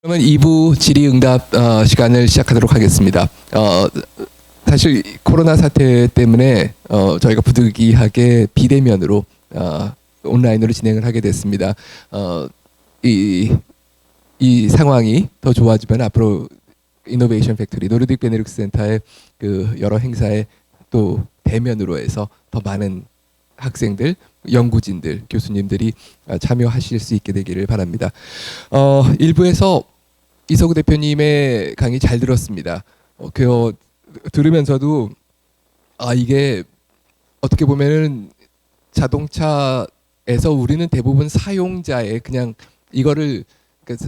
그러면 2부 질의응답 시간을 시작하도록 하겠습니다. 사실 코로나 사태 때문에 저희가 부득이하게 비대면으로 온라인으로 진행을 하게 됐습니다. 이 상황이 더 좋아지면 앞으로 이노베이션 팩토리 노르딕 베네룩스 센터의 그 여러 행사에 또 대면으로 해서 더 많은 학생들, 연구진들, 교수님들이 참여하실 수 있게 되기를 바랍니다. 1부에서 이석우 대표님의 강의 잘 들었습니다. 들으면서도 이게 어떻게 보면은 자동차에서 우리는 대부분 사용자의 그냥 이거를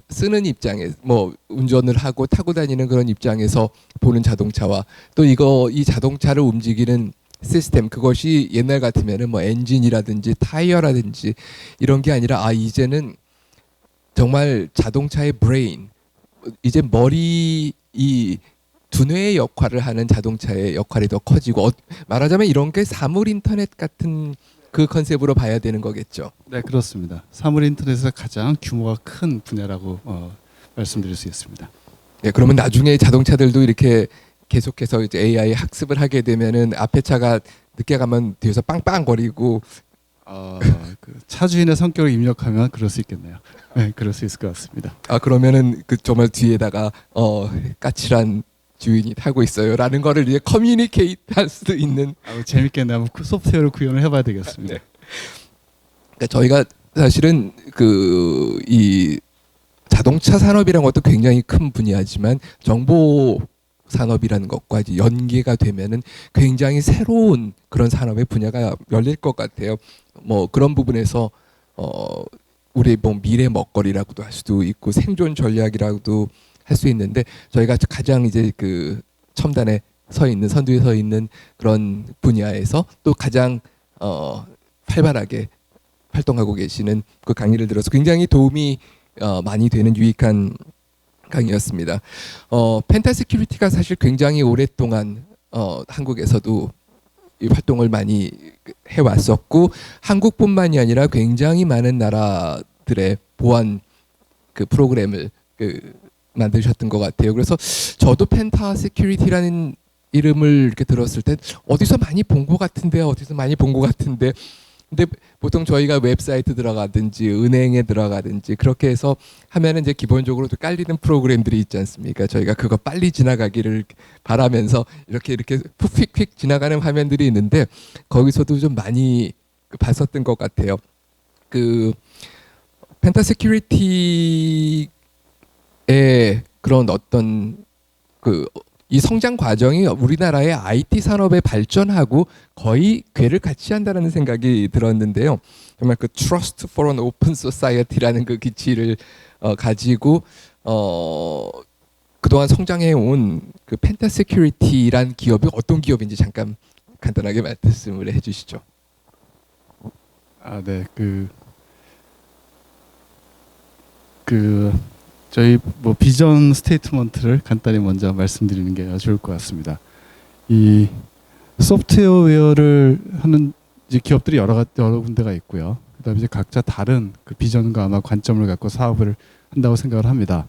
쓰는 입장에 뭐 운전을 하고 타고 다니는 그런 입장에서 보는 자동차와 또 이 자동차를 움직이는 시스템, 그것이 옛날 같으면은 뭐 엔진이라든지 타이어라든지 이런 게 아니라 이제는 정말 자동차의 브레인, 이제 머리, 이 두뇌의 역할을 하는 자동차의 역할이 더 커지고 말하자면 이런 게 사물 인터넷 같은 그 컨셉으로 봐야 되는 거겠죠. 네, 그렇습니다. 사물 인터넷에서 가장 규모가 큰 분야라고 말씀드릴 수 있습니다. 네, 그러면 나중에 자동차들도 이렇게 계속해서 이제 AI 학습을 하게 되면은 앞에 차가 늦게 가면 뒤에서 빵빵거리고 그 차주인의 성격을 입력하면 그럴 수 있겠네요. 네, 그럴 수 있을 것 같습니다. 그러면은 그 정말 뒤에다가 까칠한 주인이 타고 있어요라는 거를 이제 커뮤니케이트 할 수도 있는. 재밌겠네요. 한번 소프트웨어를 구현을 해봐야 되겠습니다. 네. 그러니까 저희가 사실은 이 자동차 산업이라는 것도 굉장히 큰 분야지만 정보 산업이라는 것과 이제 연계가 되면은 굉장히 새로운 그런 산업의 분야가 열릴 것 같아요. 뭐 그런 부분에서 우리 뭐 미래 먹거리라고도 할 수도 있고 생존 전략이라고도 할 수 있는데 저희가 가장 이제 그 첨단에 서 있는 선두에 서 있는 그런 분야에서 또 가장 활발하게 활동하고 계시는 그 강의를 들어서 굉장히 도움이 많이 되는 유익한 강의였습니다. 펜타 세큐리티가 사실 굉장히 오랫동안 한국에서도 이 활동을 많이 해왔었고 한국뿐만이 아니라 굉장히 많은 나라들의 보안 그 프로그램을 만드셨던 것 같아요. 그래서 저도 펜타 세큐리티라는 이름을 이렇게 들었을 때 어디서 많이 본 것 같은데 근데 보통 저희가 웹사이트 들어가든지 은행에 들어가든지 그렇게 해서 하면은 이제 기본적으로 또 깔리는 프로그램들이 있지 않습니까? 저희가 그거 빨리 지나가기를 바라면서 이렇게 푹휙휙 지나가는 화면들이 있는데 거기서도 좀 많이 봤었던 것 같아요. 그 펜타 세큐리티의 그런 어떤 이 성장 과정이 우리나라의 IT 산업에 발전하고 거의 궤를 같이 한다는 생각이 들었는데요. 정말 그 Trust for an Open Society라는 그 기치를 가지고 그동안 성장해 온 그 펜타 세큐리티란 기업이 어떤 기업인지 잠깐 간단하게 말씀을 해주시죠. 네, 저희 뭐 비전 스테이트먼트를 간단히 먼저 말씀드리는 게 좋을 것 같습니다. 이 소프트웨어를 하는 이제 기업들이 여러 군데가 있고요. 그다음에 이제 각자 다른 그 비전과 아마 관점을 갖고 사업을 한다고 생각을 합니다.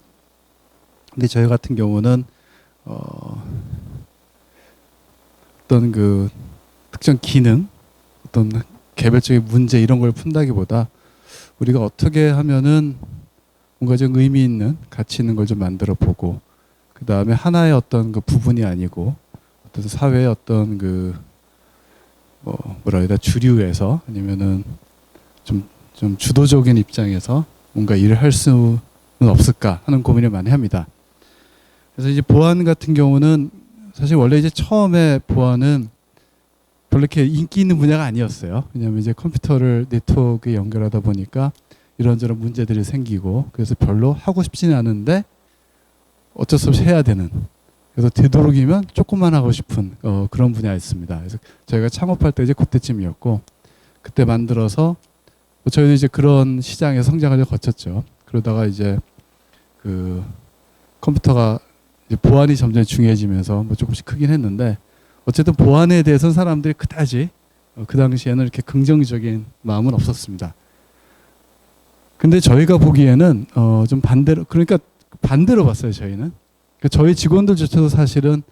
근데 저희 같은 경우는 어떤 그 특정 기능, 어떤 개별적인 문제 이런 걸 푼다기보다 우리가 어떻게 하면은 뭔가 좀 의미 있는 가치 있는 걸 좀 만들어 보고 그 다음에 하나의 어떤 그 부분이 아니고 어떤 사회의 어떤 뭐라 해야 되나 주류에서 아니면은 좀 주도적인 입장에서 뭔가 일을 할 수는 없을까 하는 고민을 많이 합니다. 그래서 이제 보안 같은 경우는 사실 원래 이제 처음에 보안은 별로 이렇게 인기 있는 분야가 아니었어요. 왜냐하면 이제 컴퓨터를 네트워크에 연결하다 보니까 이런저런 문제들이 생기고 그래서 별로 하고 싶지는 않은데 어쩔 수 없이 해야 되는, 그래서 되도록이면 조금만 하고 싶은 그런 분야였습니다. 그래서 저희가 창업할 때 이제 그때쯤이었고 그때 만들어서 저희도 이제 그런 시장의 성장을 거쳤죠. 그러다가 이제 그 컴퓨터가 이제 보안이 점점 중요해지면서 뭐 조금씩 크긴 했는데 어쨌든 보안에 대해서는 사람들이 그다지 그 당시에는 이렇게 긍정적인 마음은 없었습니다. 근데 저희가 보기에는 좀 반대로, 그러니까 반대로 봤어요. 저희는. 그러니까 저희 직원들조차도 사실은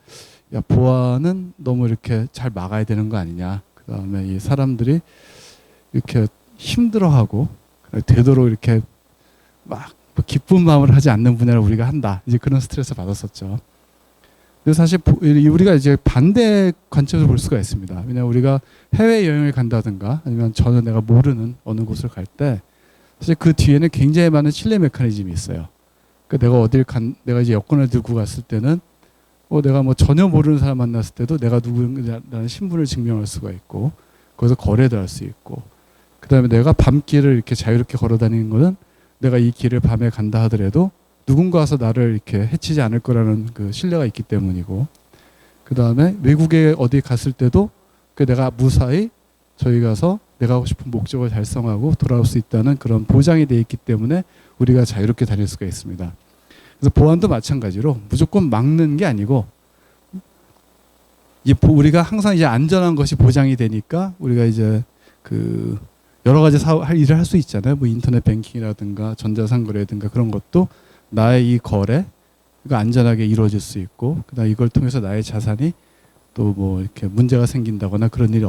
야, 보안은 너무 이렇게 잘 막아야 되는 거 아니냐. 그다음에 이 사람들이 이렇게 힘들어하고 되도록 이렇게 막 기쁜 마음을 하지 않는 분야를 우리가 한다. 이제 그런 스트레스 받았었죠. 근데 사실 우리가 이제 반대 관점에서 볼 수가 있습니다. 왜냐하면 우리가 해외 여행을 간다든가 아니면 전혀 내가 모르는 어느 곳을 갈 때 사실 그 뒤에는 굉장히 많은 신뢰 메커니즘이 있어요. 그러니까 내가 내가 이제 여권을 들고 갔을 때는 내가 뭐 전혀 모르는 사람 만났을 때도 내가 누구라는 신분을 증명할 수가 있고 거기서 거래도 할 수 있고 그다음에 내가 밤길을 이렇게 자유롭게 걸어 다니는 거는 내가 이 길을 밤에 간다 하더라도 누군가 와서 나를 이렇게 해치지 않을 거라는 그 신뢰가 있기 때문이고 그다음에 외국에 어디 갔을 때도 내가 무사히 저희 가서 내가 하고 싶은 목적을 달성하고 돌아올 수 있다는 그런 보장이 돼 있기 때문에 우리가 자유롭게 다닐 수가 있습니다. 그래서 보안도 마찬가지로 무조건 막는 게 아니고 우리가 항상 이제 안전한 것이 보장이 되니까 우리가 이제 그 여러 가지 일을 할 수 있잖아요. 뭐 인터넷 뱅킹이라든가 전자상거래라든가 그런 것도 나의 이 거래가 안전하게 이루어질 수 있고 그다음 이걸 통해서 나의 자산이 또 뭐 이렇게 문제가 생긴다거나 그런 일이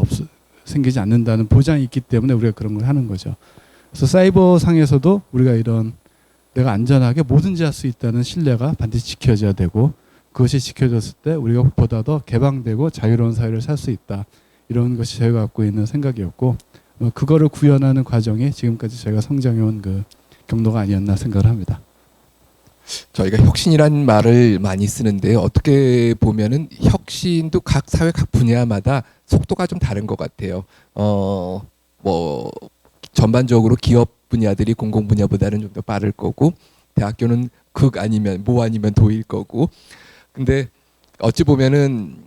생기지 않는다는 보장이 있기 때문에 우리가 그런 걸 하는 거죠. 그래서 사이버 상에서도 우리가 이런 내가 안전하게 뭐든지 할 수 있다는 신뢰가 반드시 지켜져야 되고 그것이 지켜졌을 때 우리가 보다 더 개방되고 자유로운 사회를 살 수 있다. 이런 것이 저희가 갖고 있는 생각이었고 그거를 구현하는 과정이 지금까지 저희가 성장해온 그 경로가 아니었나 생각을 합니다. 저희가 혁신이란 말을 많이 쓰는데 어떻게 보면은 혁신도 각 사회 각 분야마다 속도가 좀 다른 것 같아요. 뭐 전반적으로 기업 분야들이 공공 분야보다는 좀 더 빠를 거고 대학교는 극 아니면 모 아니면 도일 거고 근데 어찌 보면은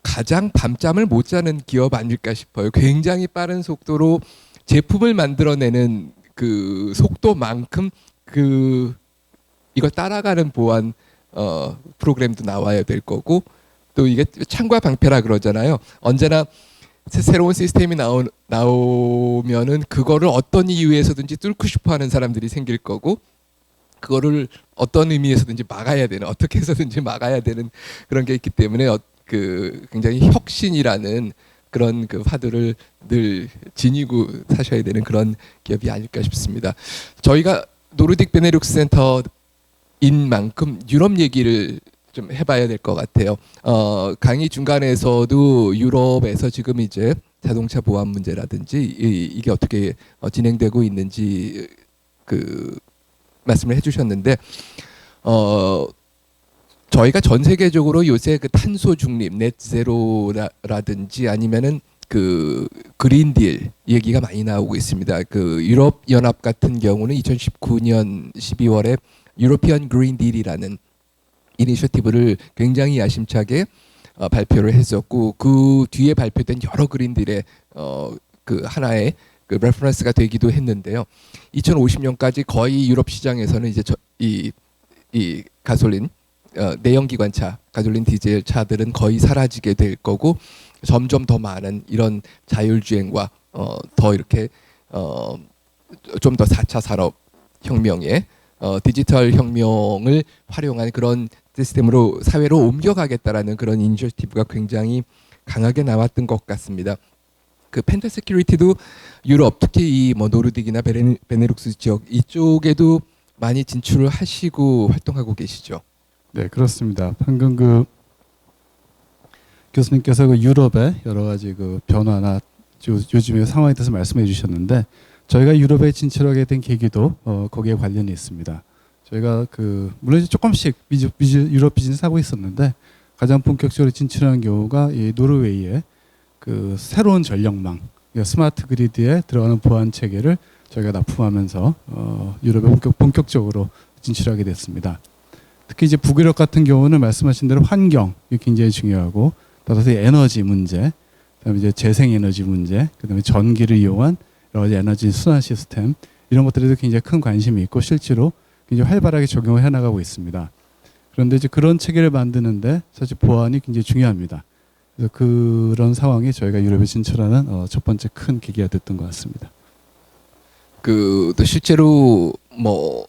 가장 밤잠을 못 자는 기업 아닐까 싶어요. 굉장히 빠른 속도로 제품을 만들어내는 그 속도만큼 이걸 따라가는 보안 프로그램도 나와야 될 거고 또 이게 창과 방패라 그러잖아요. 언제나 새로운 시스템이 나오면은 그거를 어떤 이유에서든지 뚫고 싶어하는 사람들이 생길 거고 그거를 어떤 의미에서든지 막아야 되는 어떻게 해서든지 막아야 되는 그런 게 있기 때문에 굉장히 혁신이라는 그런 그 화두를 늘 지니고 사셔야 되는 그런 기업이 아닐까 싶습니다. 저희가 노르딕 베네룩스 센터인 만큼 유럽 얘기를 좀 해봐야 될 것 같아요. 강의 중간에서도 유럽에서 지금 이제 자동차 보안 문제라든지 이게 어떻게 진행되고 있는지 그 말씀을 해주셨는데 저희가 전 세계적으로 요새 그 탄소 중립, 넷제로라든지 아니면은 그 그린딜 얘기가 많이 나오고 있습니다. 그 유럽 연합 같은 경우는 2019년 12월에 유로피언 그린딜이라는 이니셔티브를 굉장히 야심차게 발표를 했었고 그 뒤에 발표된 여러 그린딜의 그 하나의 그 레퍼런스가 되기도 했는데요. 2050년까지 거의 유럽 시장에서는 이제 이 가솔린 내연기관차, 가솔린 디젤 차들은 거의 사라지게 될 거고 점점 더 많은 이런 자율주행과 더 이렇게 좀 더 4차 산업 혁명에 디지털 혁명을 활용한 그런 시스템으로 사회로 옮겨가겠다라는 그런 이니셔티브가 굉장히 강하게 나왔던 것 같습니다. 그 펜타 세큐리티도 유럽 특히 이 뭐 노르딕이나 베네룩스 지역 이쪽에도 많이 진출을 하시고 활동하고 계시죠. 네, 그렇습니다. 방금 그 교수님께서 그 유럽의 여러 가지 그 변화나 요즘의 상황에 대해서 말씀해 주셨는데 저희가 유럽에 진출하게 된 계기도 거기에 관련이 있습니다. 저희가 물론 이제 조금씩 유럽 비즈니스 하고 있었는데 가장 본격적으로 진출한 경우가 이 노르웨이의 그 새로운 전력망, 스마트 그리드에 들어가는 보안 체계를 저희가 납품하면서 유럽에 본격적으로 진출하게 됐습니다. 특히 이제 북유럽 같은 경우는 말씀하신 대로 환경이 굉장히 중요하고 따라서 에너지 문제, 그다음에 이제 재생에너지 문제, 그다음에 전기를 이용한 여러 가지 에너지 순환 시스템 이런 것들에도 굉장히 큰 관심이 있고 실제로 굉장히 활발하게 적용을 해나가고 있습니다. 그런데 이제 그런 체계를 만드는데 사실 보안이 굉장히 중요합니다. 그래서 그런 상황이 저희가 유럽에 진출하는 첫 번째 큰 계기가 됐던 것 같습니다. 또 실제로 뭐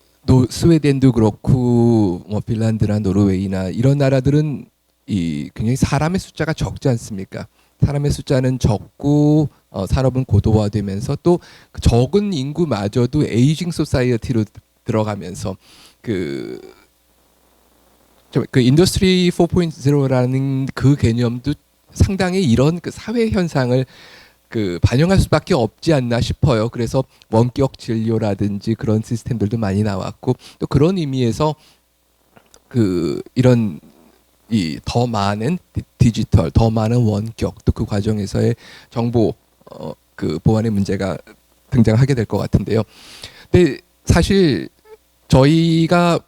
스웨덴도 그렇고 뭐 핀란드나 노르웨이나 이런 나라들은 이 굉장히 사람의 숫자가 적지 않습니까? 사람의 숫자는 적고 산업은 고도화되면서 또그 적은 인구마저도 에이징 소사이어티로 들어가면서 그 그 인더스트리 4.0라는 그 개념도 상당히 이런 그 사회 현상을 그 반영할 수밖에 없지 않나 싶어요. 그래서 원격 진료라든지 그런 시스템들도 많이 나왔고 또 그런 의미에서 그 이런 이 더 많은 디지털, 더 많은 원격 또 그 과정에서의 정보 그 보안의 문제가 등장하게 될 것 같은데요. 근데 사실 저희가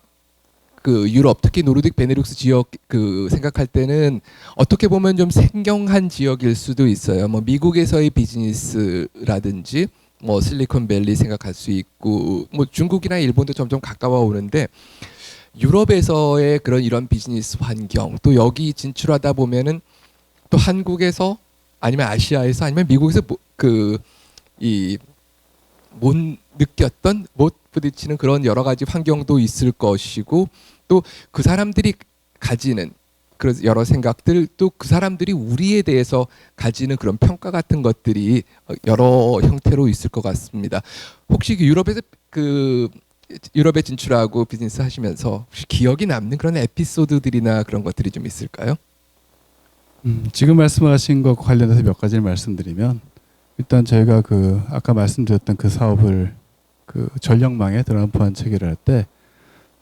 그 유럽 특히 노르딕 베네룩스 지역 그 생각할 때는 어떻게 보면 좀 생경한 지역일 수도 있어요. 뭐 미국에서의 비즈니스라든지 뭐 실리콘밸리 생각할 수 있고 뭐 중국이나 일본도 점점 가까워 오는데 유럽에서의 그런 이런 비즈니스 환경 또 여기 진출하다 보면은 또 한국에서 아니면 아시아에서 아니면 미국에서 그 이 못 느꼈던 못 부딪히는 그런 여러 가지 환경도 있을 것이고 또 그 사람들이 가지는 그런 여러 생각들 또 그 사람들이 우리에 대해서 가지는 그런 평가 같은 것들이 여러 형태로 있을 것 같습니다. 혹시 그 유럽에 진출하고 비즈니스 하시면서 혹시 기억이 남는 그런 에피소드들이나 그런 것들이 좀 있을까요? 지금 말씀하신 것 관련해서 몇 가지를 말씀드리면 일단 저희가 그 아까 말씀드렸던 그 사업을 그 전력망에 들어간 보안 체계를 할 때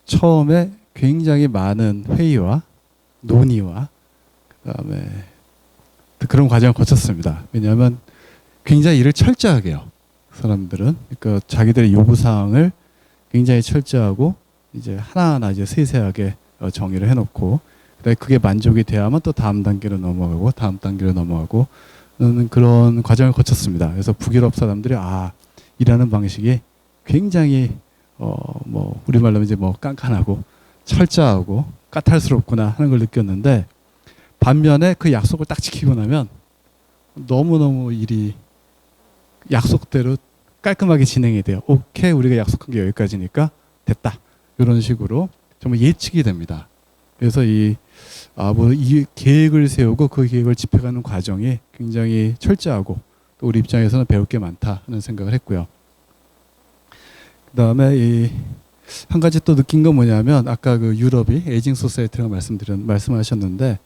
처음에 굉장히 많은 회의와 논의와 그다음에 그런 과정을 거쳤습니다. 왜냐하면 굉장히 일을 철저하게 해요. 사람들은 그러니까 자기들의 요구 사항을 굉장히 철저하고 이제 하나하나 이제 세세하게 정의를 해놓고 그다음에 그게 만족이 돼야만 또 다음 단계로 넘어가고 다음 단계로 넘어가고 그런 과정을 거쳤습니다. 그래서 북유럽 사람들이 일하는 방식이 굉장히 뭐 우리말로 이제 뭐 깐깐하고 철저하고 까탈스럽구나 하는 걸 느꼈는데 반면에 그 약속을 딱 지키고 나면 너무너무 일이 약속대로 깔끔하게 진행이 돼요. 오케이, 우리가 약속한 게 여기까지니까 됐다. 이런 식으로 정말 예측이 됩니다. 그래서 이 계획을 세우고 그 계획을 집행하는 과정이 굉장히 철저하고 또 우리 입장에서는 배울 게 많다 하는 생각을 했고요. 그다음에 한 가지 또 느낀 건 뭐냐면 아까 그 유럽이 에이징 소사이어티라고 말씀하셨는데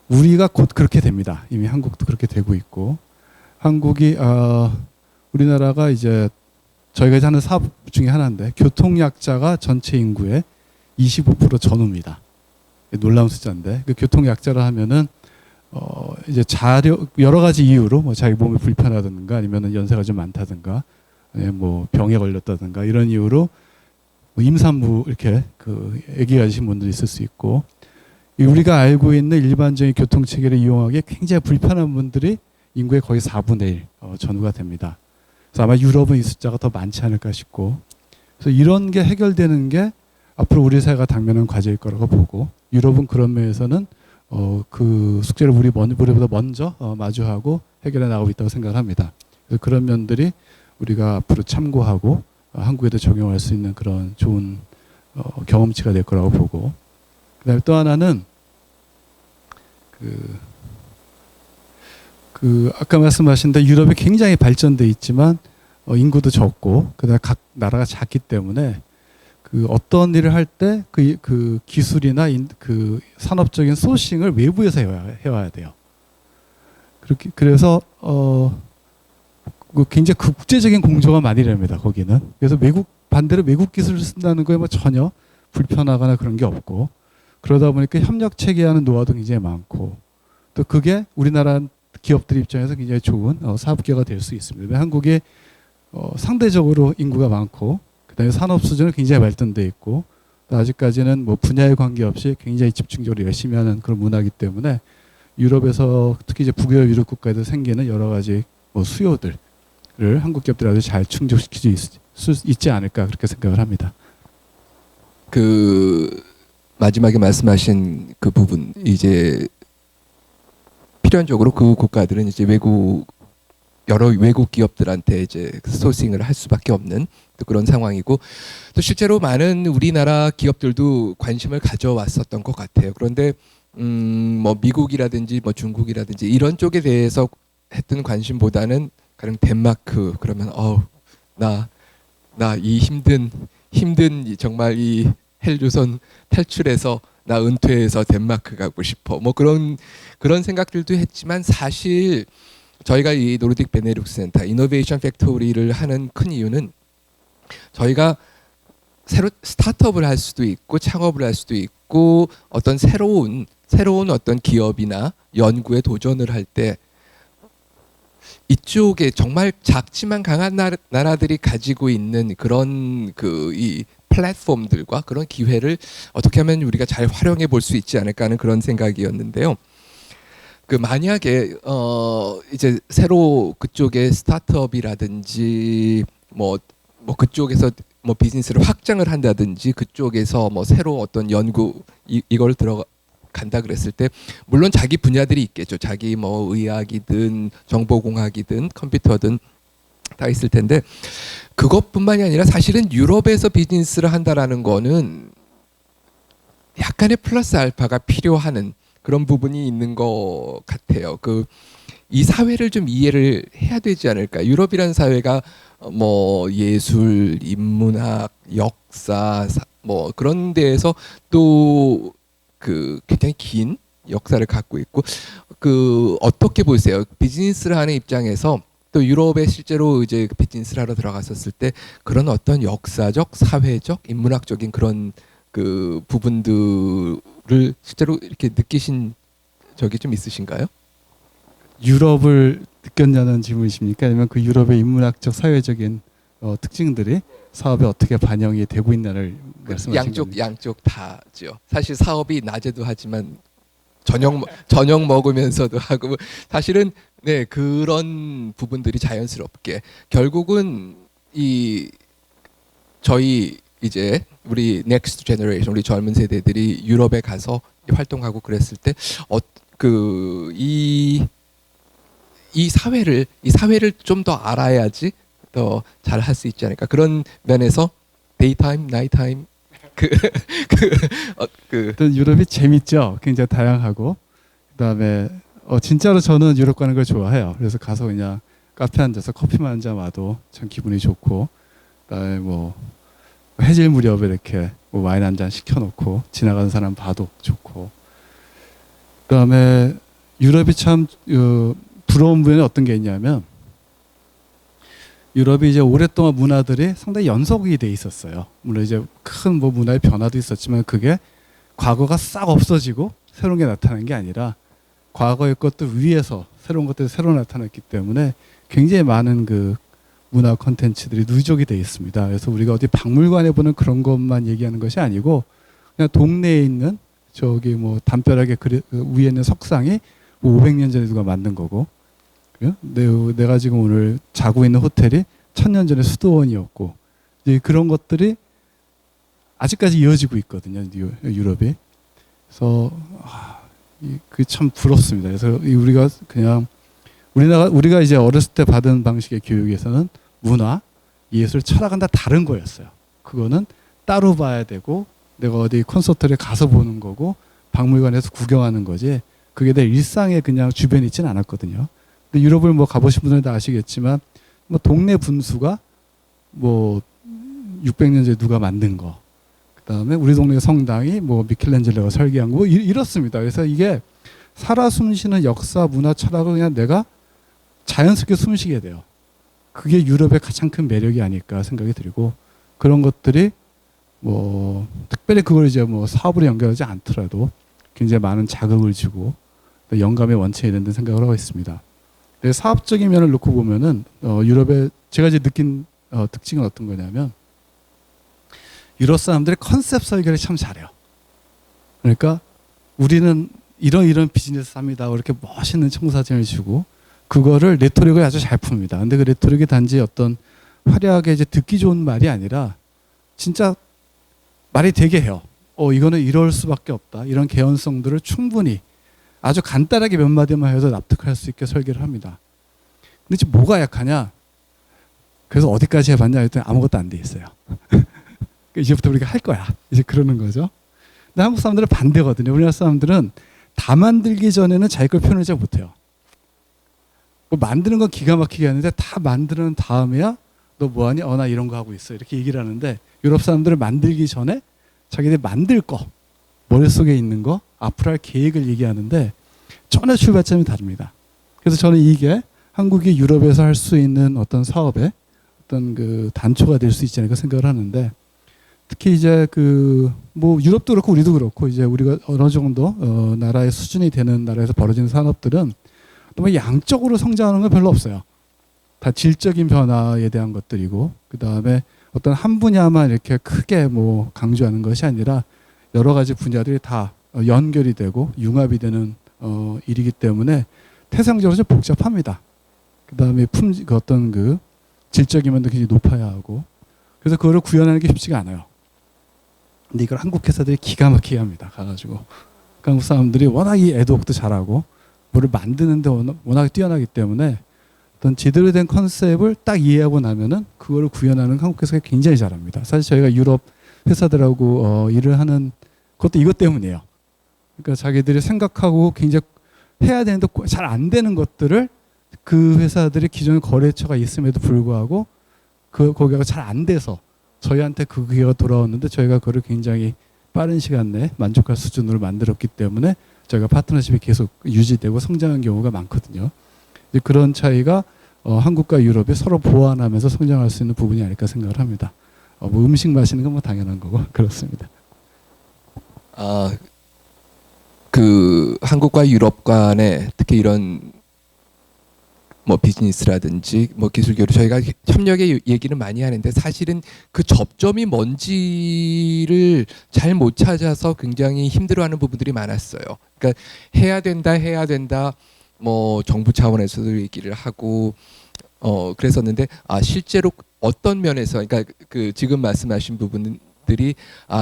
우리가 곧 그렇게 됩니다. 이미 한국도 그렇게 되고 있고 한국이 우리나라가 이제 저희가 이제 하는 사업 중에 하나인데 교통약자가 전체 인구의 25% 전후입니다. 놀라운 숫자인데 그 교통약자를 하면은 이제 여러 가지 이유로 뭐 자기 몸이 불편하든가 아니면은 연세가 좀 많다든가 뭐 병에 걸렸다든가 이런 이유로 뭐 임산부 이렇게 그 아기 가지신 분도 있을 수 있고 우리가 알고 있는 일반적인 교통 체계를 이용하기에 굉장히 불편한 분들이 인구의 거의 4분의 1 전후가 됩니다. 그래서 아마 유럽은 이 숫자가 더 많지 않을까 싶고 그래서 이런 게 해결되는 게 앞으로 우리 사회가 당면한 과제일 거라고 보고 유럽은 그런 면에서는 그 숙제를 우리보다 먼저 마주하고 해결해 나가고 있다고 생각합니다. 그래서 그런 면들이 우리가 앞으로 참고하고 한국에도 적용할 수 있는 그런 좋은 경험치가 될 거라고 보고 그다음에 또 하나는 그 아까 말씀하신 대 유럽이 굉장히 발전돼 있지만 인구도 적고 그다음에 각 나라가 작기 때문에 그 어떤 일을 할 때 그 기술이나 그 산업적인 소싱을 외부에서 해와야 돼요. 그래서 굉장히 국제적인 공조가 많이 됩니다. 거기는. 그래서 반대로 외국 기술을 쓴다는 거에 뭐 전혀 불편하거나 그런 게 없고 그러다 보니까 협력 체계하는 노하우도 굉장히 많고 또 그게 우리나라 기업들 입장에서 굉장히 좋은 사업 기회가 될 수 있습니다. 한국이 상대적으로 인구가 많고 그다음에 산업 수준은 굉장히 발전돼 있고 아직까지는 뭐 분야에 관계없이 굉장히 집중적으로 열심히 하는 그런 문화이기 때문에 유럽에서 특히 이제 북유럽 유럽 국가에서 생기는 여러 가지 뭐 수요들을 한국 기업들이 아주 잘 충족시킬 수 있지 않을까 그렇게 생각을 합니다. 그 마지막에 말씀하신 그 부분 이제 필연적으로 그 국가들은 이제 외국에 여러 외국 기업들한테 이제 소싱을 할 수밖에 없는 또 그런 상황이고 또 실제로 많은 우리나라 기업들도 관심을 가져왔었던 것 같아요. 그런데 뭐 미국이라든지 뭐 중국이라든지 이런 쪽에 대해서 했던 관심보다는 가령 덴마크 그러면 나 이 힘든 정말 이 헬조선 탈출해서 나 은퇴해서 덴마크 가고 싶어 뭐 그런 생각들도 했지만 사실 저희가 이 노르딕 베네룩스 센터 이노베이션 팩토리를 하는 큰 이유는 저희가 새로 스타트업을 할 수도 있고 창업을 할 수도 있고 어떤 새로운 어떤 기업이나 연구에 도전을 할 때 이쪽에 정말 작지만 강한 나라들이 가지고 있는 그런 이 플랫폼들과 그런 기회를 어떻게 하면 우리가 잘 활용해 볼 수 있지 않을까 하는 그런 생각이었는데요. 만약에 이제 새로 그쪽에 스타트업이라든지 뭐 그쪽에서 뭐 비즈니스를 확장을 한다든지 그쪽에서 뭐 새로 어떤 연구 이걸 들어간다 그랬을 때 물론 자기 분야들이 있겠죠. 자기 뭐 의학이든 정보공학이든 컴퓨터든 다 있을 텐데 그것뿐만이 아니라 사실은 유럽에서 비즈니스를 한다라는 거는 약간의 플러스 알파가 필요한 그런 부분이 있는 것 같아요. 이 사회를 좀 이해를 해야 되지 않을까. 유럽이라는 사회가 뭐 예술, 인문학, 역사 뭐 그런 데에서 또 굉장히 긴 역사를 갖고 있고 어떻게 보세요? 비즈니스를 하는 입장에서 또 유럽에 실제로 이제 비즈니스를 하러 들어갔었을 때 그런 어떤 역사적, 사회적, 인문학적인 그런 부분들을 실제로 이렇게 느끼신 적이 좀 있으신가요? 유럽을 느꼈냐는 질문이십니까? 아니면 그 유럽의 인문학적 사회적인 특징들이 사업에 어떻게 반영이 되고 있나를 말씀하신 겁니까? 양쪽 다죠. 사실 사업이 낮에도 하지만 저녁 먹으면서도 하고 사실은 네 그런 부분들이 자연스럽게 결국은 저희 이제 우리 넥스트 제너레이션 우리 젊은 세대들이 유럽에 가서 활동하고 그랬을 때 이 사회를 좀 더 알아야지 더 잘 할 수 있지 않을까 그런 면에서 데이타임, 나이타임 일단 유럽이 재밌죠. 굉장히 다양하고 그다음에 진짜로 저는 유럽 가는 걸 좋아해요. 그래서 가서 그냥 카페 앉아서 커피만 한 잔 와도 참 기분이 좋고 그다음에 뭐 해질 무렵에 이렇게 뭐 와인 한 잔 시켜놓고 지나가는 사람 봐도 좋고 그다음에 유럽이 참 부러운 부분이 어떤 게 있냐면 유럽이 이제 오랫동안 문화들이 상당히 연속이 돼 있었어요. 물론 이제 큰 뭐 문화의 변화도 있었지만 그게 과거가 싹 없어지고 새로운 게 나타난 게 아니라 과거의 것들 위에서 새로운 것들이 새로 나타났기 때문에 굉장히 많은 문화 콘텐츠들이 누적이 돼 있습니다. 그래서 우리가 어디 박물관에 보는 그런 것만 얘기하는 것이 아니고 그냥 동네에 있는 저기 뭐 담벼락에 위에 있는 석상이 뭐 500년 전에 누가 만든 거고 내가 지금 오늘 자고 있는 호텔이 1000년 전에 수도원이었고 이제 그런 것들이 아직까지 이어지고 있거든요. 유럽이. 그래서 그게 참 부럽습니다. 그래서 우리가 이제 어렸을 때 받은 방식의 교육에서는 문화, 예술, 철학은 다 다른 거였어요. 그거는 따로 봐야 되고 내가 어디 콘서트를 가서 보는 거고 박물관에서 구경하는 거지 그게 내 일상에 그냥 주변에 있지는 않았거든요. 근데 유럽을 뭐 가보신 분들은 다 아시겠지만 뭐 동네 분수가 뭐 600년 전에 누가 만든 거 그다음에 우리 동네 성당이 뭐 미켈란젤로가 설계한 거 뭐 이렇습니다. 그래서 이게 살아 숨쉬는 역사, 문화, 철학을 그냥 내가 자연스럽게 숨쉬게 돼요. 그게 유럽의 가장 큰 매력이 아닐까 생각이 들고 그런 것들이 뭐 특별히 그걸 이제 뭐 사업으로 연결하지 않더라도 굉장히 많은 자극을 주고 영감의 원천이 된다는 생각을 하고 있습니다. 사업적인 면을 놓고 보면은 유럽의 제가 이제 느낀 특징은 어떤 거냐면 유럽 사람들이 컨셉 설계를 참 잘해요. 그러니까 우리는 이런 비즈니스 합니다. 이렇게 멋있는 청사진을 주고 그거를 레토릭을 아주 잘 풉니다. 근데 그 레토릭이 단지 어떤 화려하게 이제 듣기 좋은 말이 아니라 진짜 말이 되게 해요. 이거는 이럴 수밖에 없다. 이런 개연성들을 충분히 아주 간단하게 몇 마디만 해도 납득할 수 있게 설계를 합니다. 근데 지금 뭐가 약하냐? 그래서 어디까지 해봤냐 했더니 아무것도 안 돼 있어요. 그러니까 이제부터 우리가 할 거야. 이제 그러는 거죠. 근데 한국 사람들은 반대거든요. 우리나라 사람들은 다 만들기 전에는 자기 걸 표현을 잘 못해요. 뭐 만드는 건 기가 막히게 하는데 다 만드는 다음에야 너 뭐하니? 나 이런 거 하고 있어. 이렇게 얘기를 하는데 유럽 사람들은 만들기 전에 자기들이 만들 거, 머릿속에 있는 거, 앞으로 할 계획을 얘기하는데 전혀 출발점이 다릅니다. 그래서 저는 이게 한국이 유럽에서 할 수 있는 어떤 사업의 어떤 그 단초가 될 수 있지 않을까 생각을 하는데 특히 이제 그 뭐 유럽도 그렇고 우리도 그렇고 이제 우리가 어느 정도 나라의 수준이 되는 나라에서 벌어지는 산업들은 너무 양적으로 성장하는 건 별로 없어요. 다 질적인 변화에 대한 것들이고 그 다음에 어떤 한 분야만 이렇게 크게 뭐 강조하는 것이 아니라 여러 가지 분야들이 다 연결이 되고 융합이 되는 일이기 때문에 태생적으로 좀 복잡합니다. 그 다음에 그 어떤 그 질적인 면도 굉장히 높아야 하고 그래서 그거를 구현하는 게 쉽지가 않아요. 근데 이걸 한국 회사들이 기가 막히게 합니다. 가가지고 한국 사람들이 워낙 이 애드웍도 잘하고 뭐를 만드는데 워낙 뛰어나기 때문에 어떤 제대로 된 컨셉을 딱 이해하고 나면은 그거를 구현하는 한국 회사가 굉장히 잘합니다. 사실 저희가 유럽 회사들하고 일을 하는 것도 이것 때문이에요. 그러니까 자기들이 생각하고 굉장히 해야 되는데 잘 안 되는 것들을 그 회사들이 기존에 거래처가 있음에도 불구하고 거기가 잘 안 돼서 저희한테 그 기회가 돌아왔는데 저희가 그걸 굉장히 빠른 시간 내에 만족할 수준으로 만들었기 때문에 저희가 파트너십이 계속 유지되고 성장한 경우가 많거든요. 이제 그런 차이가 한국과 유럽이 서로 보완하면서 성장할 수 있는 부분이 아닐까 생각을 합니다. 뭐 음식 마시는 건 뭐 당연한 거고 그렇습니다. 그 한국과 유럽 간에 특히 이런 뭐 비즈니스라든지 뭐 기술 교류 저희가 협력의 얘기는 많이 하는데 사실은 그 접점이 뭔지를 잘 못 찾아서 굉장히 힘들어하는 부분들이 많았어요. 그러니까 해야 된다 뭐 정부 차원에서도 얘기를 하고 그랬었는데 실제로 어떤 면에서 그러니까 그 지금 말씀하신 부분들이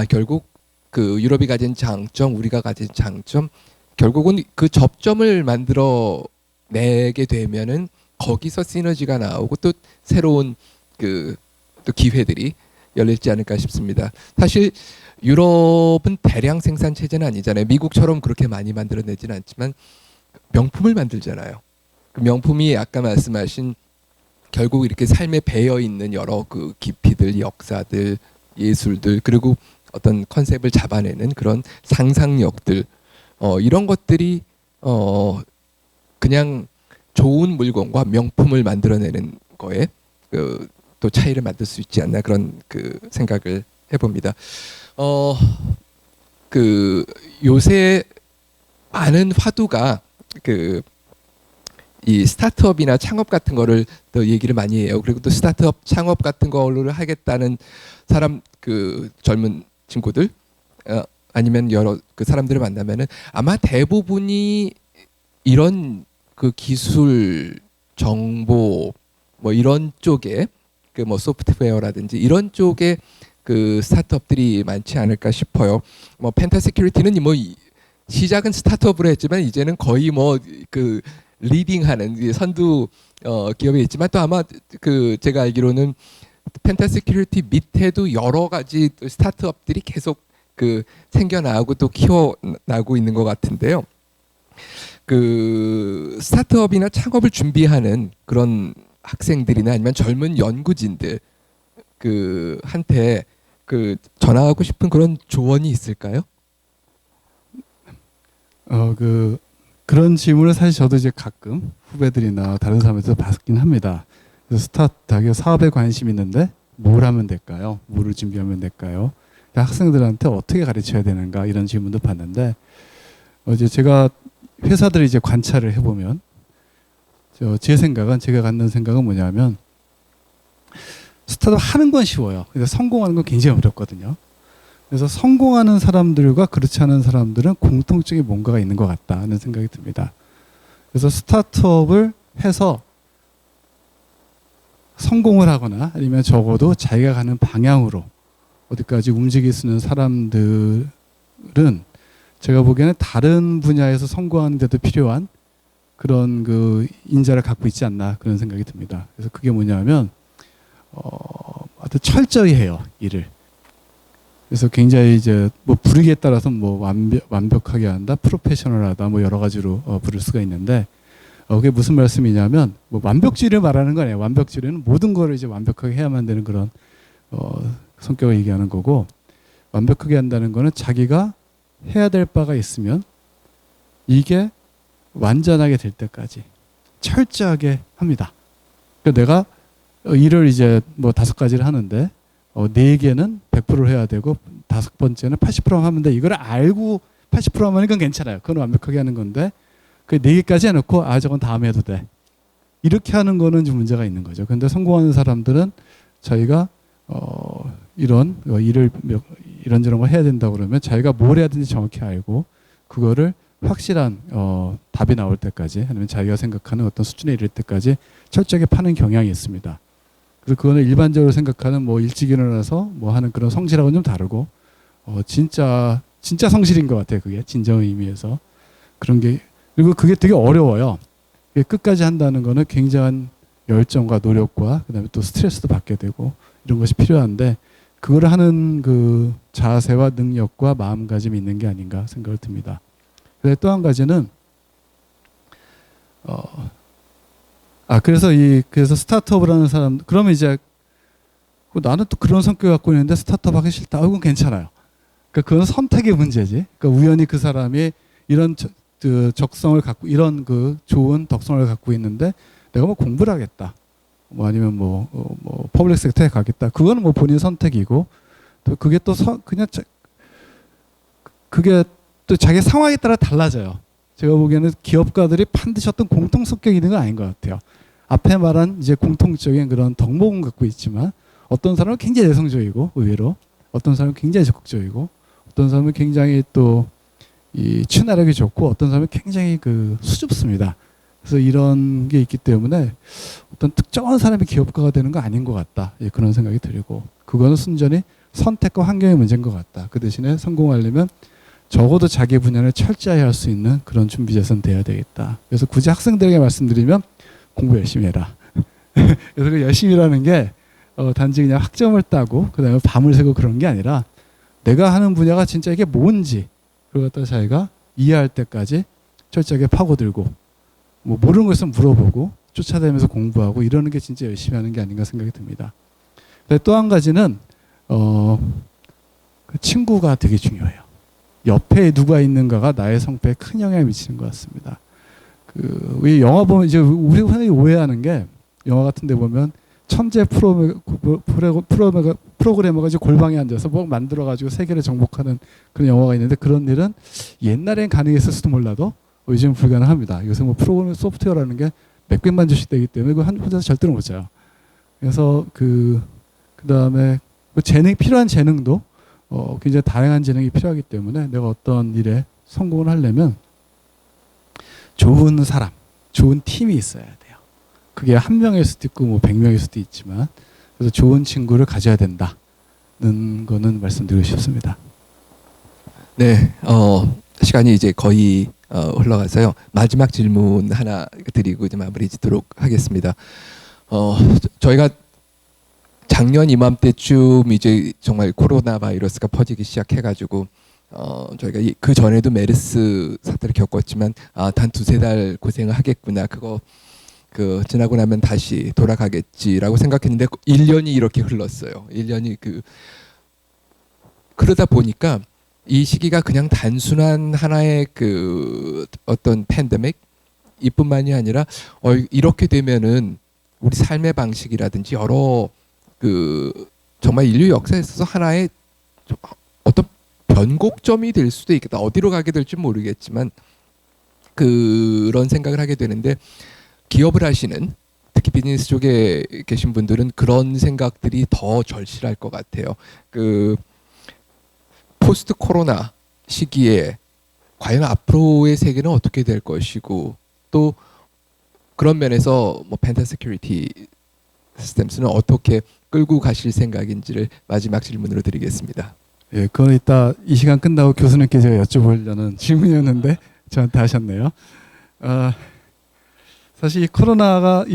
결국 그 유럽이 가진 장점 우리가 가진 장점 결국은 그 접점을 만들어 내게 되면은 거기서 시너지가 나오고 또 새로운 그 또 기회들이 열릴지 않을까 싶습니다. 사실 유럽은 대량 생산 체제는 아니잖아요. 미국처럼 그렇게 많이 만들어내지는 않지만 명품을 만들잖아요. 그 명품이 아까 말씀하신 결국 이렇게 삶에 배어 있는 여러 그 깊이들, 역사들, 예술들 그리고 어떤 컨셉을 잡아내는 그런 상상력들 이런 것들이 그냥 좋은 물건과 명품을 만들어내는 거에 또 차이를 만들 수 있지 않나 그런 그 생각을 해봅니다. 그 요새 많은 화두가 그 이 스타트업이나 창업 같은 거를 또 얘기를 많이 해요. 그리고 또 스타트업 창업 같은 거를 하겠다는 사람 그 젊은 친구들 아니면 여러 그 사람들을 만나면은 아마 대부분이 이런 그 기술 정보 뭐 이런 쪽에 그 뭐 소프트웨어라든지 이런 쪽에 그 스타트업들이 많지 않을까 싶어요. 뭐 펜타 세큐리티는 뭐 시작은 스타트업으로 했지만 이제는 거의 뭐 그 리딩하는 선두 기업에 있지만 또 아마 그 제가 알기로는 펜타 세큐리티 밑에도 여러 가지 스타트업들이 계속 그 생겨나고 또 키워나고 있는 것 같은데요. 그 스타트업이나 창업을 준비하는 그런 학생들이나 아니면 젊은 연구진들 그 한테 그 전하고 싶은 그런 조언이 있을까요? 그런 질문을 사실 저도 이제 가끔 후배들이나 다른 사람한테 받긴 합니다. 그래서 스타트하게 사업에 관심 있는데 뭘 하면 될까요? 뭐를 준비하면 될까요? 학생들한테 어떻게 가르쳐야 되는가 이런 질문도 받는데 이제 제가 회사들을 이제 관찰을 해보면 제 생각은 제가 갖는 생각은 뭐냐면 스타트업 하는 건 쉬워요. 근데 성공하는 건 굉장히 어렵거든요. 그래서 성공하는 사람들과 그렇지 않은 사람들은 공통점이 뭔가가 있는 것 같다는 생각이 듭니다. 그래서 스타트업을 해서 성공을 하거나 아니면 적어도 자기가 가는 방향으로 어디까지 움직일 수 있는 사람들은 제가 보기에는 다른 분야에서 성공하는 데도 필요한 그런 그 인자를 갖고 있지 않나 그런 생각이 듭니다. 그래서 그게 뭐냐면 아주 철저히 해요, 일을. 그래서 굉장히 이제 뭐 부르기에 따라서 뭐 완벽하게 한다, 프로페셔널하다, 뭐 여러 가지로 부를 수가 있는데 그게 무슨 말씀이냐면 뭐 완벽주의를 말하는 거 아니에요. 완벽주의는 모든 거를 이제 완벽하게 해야만 되는 그런 성격을 얘기하는 거고, 완벽하게 한다는 거는 자기가 해야 될 바가 있으면 이게 완전하게 될 때까지 철저하게 합니다. 그러니까 내가 일을 이제 뭐 5가지를 하는데 4개는 100% 해야 되고 5번째는 80% 하면 돼. 이걸 알고 80% 하면 그건 괜찮아요. 그건 완벽하게 하는 건데 그 4개까지 해놓고 저건 다음에 해도 돼. 이렇게 하는 거는 좀 문제가 있는 거죠. 그런데 성공하는 사람들은 자기가 이런 일을 이런저런 거 해야 된다고 그러면 자기가 뭘 해야 되는지 정확히 알고 그거를 확실한 답이 나올 때까지, 아니면 자기가 생각하는 어떤 수준에 이를 때까지 철저하게 파는 경향이 있습니다. 그래서 그거는 일반적으로 생각하는 뭐 일찍 일어나서 뭐 하는 그런 성실하고는 좀 다르고 진짜 성실인 것 같아요. 그게 진정 의미에서 그런 게. 그리고 그게 되게 어려워요. 끝까지 한다는 거는 굉장한 열정과 노력과 그다음에 또 스트레스도 받게 되고 이런 것이 필요한데, 그거를 하는 그 자세와 능력과 마음가짐이 있는 게 아닌가 생각을 듭니다. 또 한 가지는 그래서 스타트업을 하는 사람, 그러면 이제 나는 또 그런 성격 갖고 있는데 스타트업 하기 싫다. 그건 괜찮아요. 그러니까 그건 선택의 문제지. 그러니까 우연히 그 사람이 이런 적성을 갖고, 이런 그 좋은 덕성을 갖고 있는데 내가 뭐 공부를 하겠다, 뭐 아니면 뭐 퍼블릭 섹터에 가겠다. 그거는 뭐 본인 선택이고, 또 그게 또 그게 또 자기 상황에 따라 달라져요. 제가 보기에는 기업가들이 반드시 어떤 공통 성격이 있는 건 아닌 것 같아요. 앞에 말한 이제 공통적인 그런 덕목은 갖고 있지만 어떤 사람은 굉장히 내성적이고 의외로, 어떤 사람은 굉장히 적극적이고, 어떤 사람은 굉장히 또 이 친화력이 좋고, 어떤 사람은 굉장히 그 수줍습니다. 그래서 이런 게 있기 때문에 어떤 특정한 사람이 기업가가 되는 거 아닌 것 같다. 그런 생각이 들고, 그거는 순전히 선택과 환경의 문제인 것 같다. 그 대신에 성공하려면 적어도 자기 분야를 철저히 할 수 있는 그런 준비 자세는 돼야 되겠다. 그래서 굳이 학생들에게 말씀드리면 공부 열심히 해라. 그래서 그 열심히라는 게 단지 그냥 학점을 따고 그다음에 밤을 새고 그런 게 아니라 내가 하는 분야가 진짜 이게 뭔지 그걸 갖다 자기가 이해할 때까지 철저하게 파고들고, 뭐 모르는 거 있으면 물어보고 쫓아다니면서 공부하고 이러는 게 진짜 열심히 하는 게 아닌가 생각이 듭니다. 또 한 가지는 그 친구가 되게 중요해요. 옆에 누가 있는가가 나의 성패에 큰 영향을 미치는 것 같습니다. 우리 영화 보면 이제 우리 흔히 오해하는 게, 영화 같은 데 보면 천재 프로그래머가 이제 골방에 앉아서 뭐 만들어가지고 세계를 정복하는 그런 영화가 있는데, 그런 일은 옛날엔 가능했을지도 몰라도 요즘 불가능합니다. 요새 뭐 프로그래밍 소프트웨어라는 게 몇백만 주씩 되기 때문에 그거 혼자서 절대로 못 짜요. 그래서 그다음에 필요한 재능도 굉장히 다양한 재능이 필요하기 때문에 내가 어떤 일에 성공을 하려면 좋은 사람, 좋은 팀이 있어야 돼요. 그게 1명일 수도 있고 뭐 100명일 수도 있지만, 그래서 좋은 친구를 가져야 된다는 거는 말씀드리고 싶습니다. 네, 시간이 이제 거의 흘러가서요. 마지막 질문 하나 드리고 이제 마무리 짓도록 하겠습니다. 저희가 작년 이맘때쯤 이제 정말 코로나 바이러스가 퍼지기 시작해가지고 저희가 그 전에도 메르스 사태를 겪었지만 단 2-3달 고생을 하겠구나, 그거 지나고 나면 다시 돌아가겠지라고 생각했는데 1년이 이렇게 흘렀어요. 1년이 그러다 보니까 이 시기가 그냥 단순한 하나의 어떤 팬데믹 이뿐만이 아니라 이렇게 되면은 우리 삶의 방식이라든지 여러 정말 인류 역사에 있어서 하나의 어떤 변곡점이 될 수도 있겠다. 어디로 가게 될지 모르겠지만 그런 생각을 하게 되는데, 기업을 하시는 특히 비즈니스 쪽에 계신 분들은 그런 생각들이 더 절실할 것 같아요. 포스트 코로나 시기에 과연 앞으로의 세계는 어떻게 될 것이고, 또 그런 면에서 뭐 펜타 세큐리티 시스템스는 어떻게 끌고 가실 생각인지를 마지막 질문으로 드리겠습니다. 예, 그건 이따 이 시간 끝나고 교수님께 제가 여쭤보려는 질문이었는데 저한테 하셨네요. 사실 이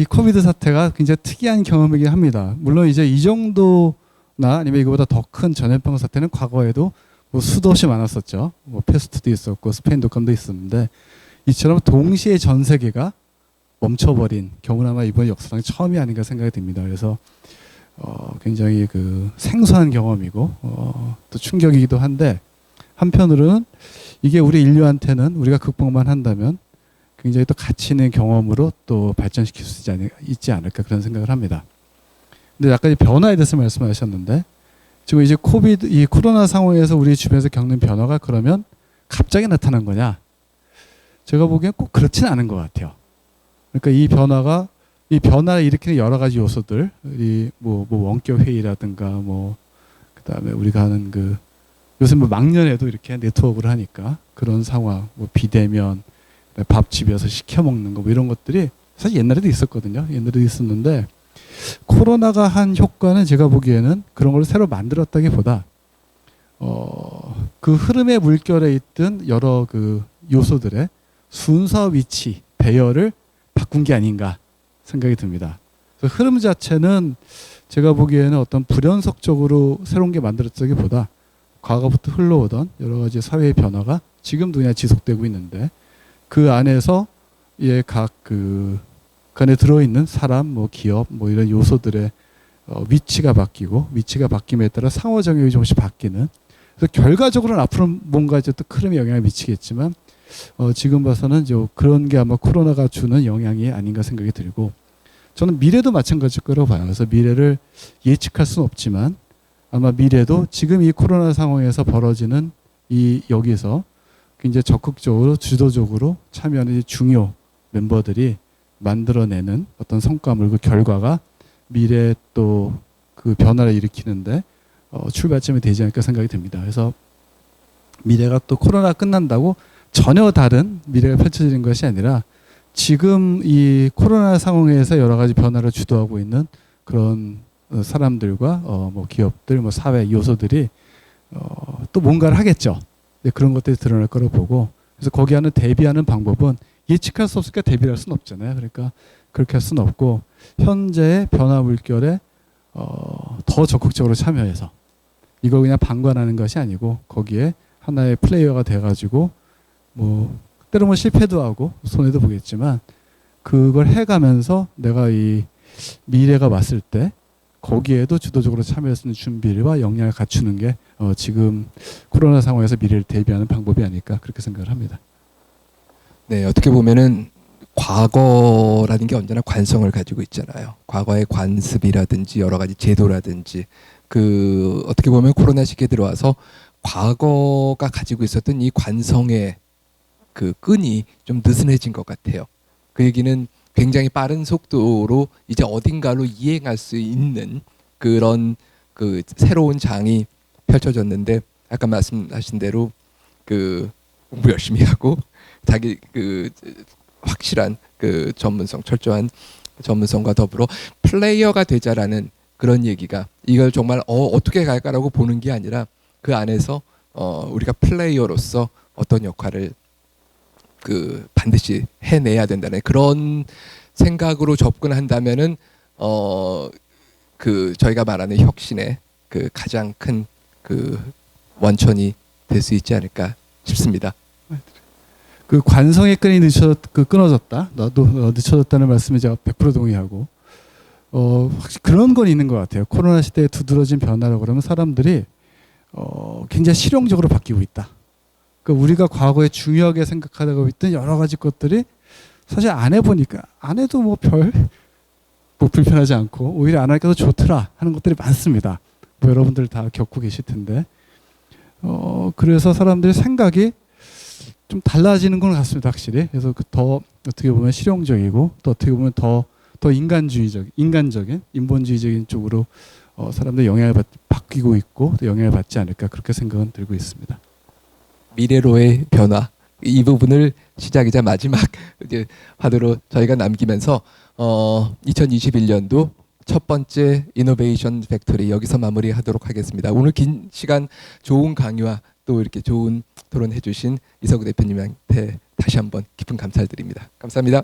코비드 사태가 굉장히 특이한 경험이긴 합니다. 물론 이제 이 정도나 아니면 이거보다 더 큰 전염병 사태는 과거에도 뭐 수도 없이 많았었죠. 뭐 페스트도 있었고 스페인 독감도 있었는데 이처럼 동시에 전 세계가 멈춰버린 경우는 아마 이번 역사상 처음이 아닌가 생각이 듭니다. 그래서 굉장히 그 생소한 경험이고 또 충격이기도 한데 한편으로는 이게 우리 인류한테는 우리가 극복만 한다면 굉장히 또 가치 있는 경험으로 또 발전시킬 수 있지 않을까 그런 생각을 합니다. 근데 아까 이 변화에 대해서 말씀하셨는데 지금 이제 이 코로나 상황에서 우리 주변에서 겪는 변화가 그러면 갑자기 나타난 거냐? 제가 보기엔 꼭 그렇지는 않은 것 같아요. 그러니까 이 변화를 일으키는 여러 가지 요소들, 뭐 원격 회의라든가 뭐 그다음에 우리가 하는 그 요새 뭐 막년에도 이렇게 네트워크를 하니까 그런 상황, 뭐 비대면, 밥 집에서 시켜 먹는 거 뭐 이런 것들이 사실 옛날에도 있었거든요. 옛날에도 있었는데 코로나가 한 효과는 제가 보기에는 그런 걸 새로 만들었다기보다 그 흐름의 물결에 있던 여러 그 요소들의 순서, 위치, 배열을 바꾼 게 아닌가 생각이 듭니다. 그래서 흐름 자체는 제가 보기에는 어떤 불연속적으로 새로운 게 만들었다기보다 과거부터 흘러오던 여러 가지 사회의 변화가 지금도 그냥 지속되고 있는데 그 안에서 각 그 안에 들어있는 사람, 뭐 기업, 뭐 이런 요소들의 위치가 바뀌고 위치가 바뀜에 따라 상호작용이 조금씩 바뀌는. 그래서 결과적으로는 앞으로 뭔가 이제 또 흐름에 영향을 미치겠지만 지금 봐서는 그런 게 아마 코로나가 주는 영향이 아닌가 생각이 들고 저는 미래도 마찬가지일 거라고 봐요. 그래서 미래를 예측할 수는 없지만 아마 미래도 지금 이 코로나 상황에서 벌어지는 여기서 굉장히 적극적으로 주도적으로 참여하는 중요 멤버들이 만들어내는 어떤 성과물 그 결과가 미래에 또 그 변화를 일으키는데 출발점이 되지 않을까 생각이 듭니다. 그래서 미래가 또 코로나 끝난다고 전혀 다른 미래가 펼쳐지는 것이 아니라 지금 이 코로나 상황에서 여러 가지 변화를 주도하고 있는 그런 사람들과 뭐 기업들, 뭐 사회 요소들이 또 뭔가를 하겠죠. 그런 것들이 드러날 거라고 보고 그래서 거기에는 대비하는 방법은 예측할 수 없으니까 대비할 수는 없잖아요. 그러니까 그렇게 할 수는 없고 현재의 변화 물결에 더 적극적으로 참여해서 이걸 그냥 방관하는 것이 아니고 거기에 하나의 플레이어가 돼가지고 뭐 때로는 실패도 하고 손해도 보겠지만 그걸 해가면서 내가 이 미래가 왔을 때 거기에도 주도적으로 참여할 수 있는 준비와 역량을 갖추는 게 지금 코로나 상황에서 미래를 대비하는 방법이 아닐까 그렇게 생각을 합니다. 네, 어떻게 보면은 과거라는 게 언제나 관성을 가지고 있잖아요. 과거의 관습이라든지 여러 가지 제도라든지 그 어떻게 보면 코로나 시기에 들어와서 과거가 가지고 있었던 이 관성의 그 끈이 좀 느슨해진 것 같아요. 그 얘기는 굉장히 빠른 속도로 이제 어딘가로 이행할 수 있는 그런 그 새로운 장이 펼쳐졌는데 아까 말씀하신 대로 그 공부 열심히 하고 자기 그 확실한 그 전문성 철저한 전문성과 더불어 플레이어가 되자라는 그런 얘기가 이걸 정말 어떻게 갈까라고 보는 게 아니라 그 안에서 우리가 플레이어로서 어떤 역할을 그 반드시 해내야 된다는 그런 생각으로 접근한다면은 그 저희가 말하는 혁신의 그 가장 큰 그 원천이 될 수 있지 않을까 싶습니다. 그 관성의 끈이 끊어졌다. 나도 늦춰졌다는 말씀에 제가 100% 동의하고 확실히 그런 건 있는 것 같아요. 코로나 시대에 두드러진 변화라고 그러면 사람들이 굉장히 실용적으로 바뀌고 있다. 그러니까 우리가 과거에 중요하게 생각하다가 있던 여러 가지 것들이 사실 안 해보니까 안 해도 뭐 불편하지 않고 오히려 안 하니까 더 좋더라 하는 것들이 많습니다. 뭐 여러분들 다 겪고 계실 텐데 그래서 사람들의 생각이 좀 달라지는 건 같습니다. 확실히. 그래서 더 어떻게 보면 실용적이고 또 어떻게 보면 더 인간적인 인본주의적인 쪽으로 사람들이 영향을 바뀌고 있고 또 영향을 받지 않을까 그렇게 생각은 들고 있습니다. 미래로의 변화 이 부분을 시작이자 마지막 이제 화두로 저희가 남기면서 2021년도 첫 번째 이노베이션 팩토리 여기서 마무리하도록 하겠습니다. 오늘 긴 시간 좋은 강의와 또 이렇게 좋은 토론해 주신 이석우 대표님한테 다시 한번 깊은 감사를 드립니다. 감사합니다.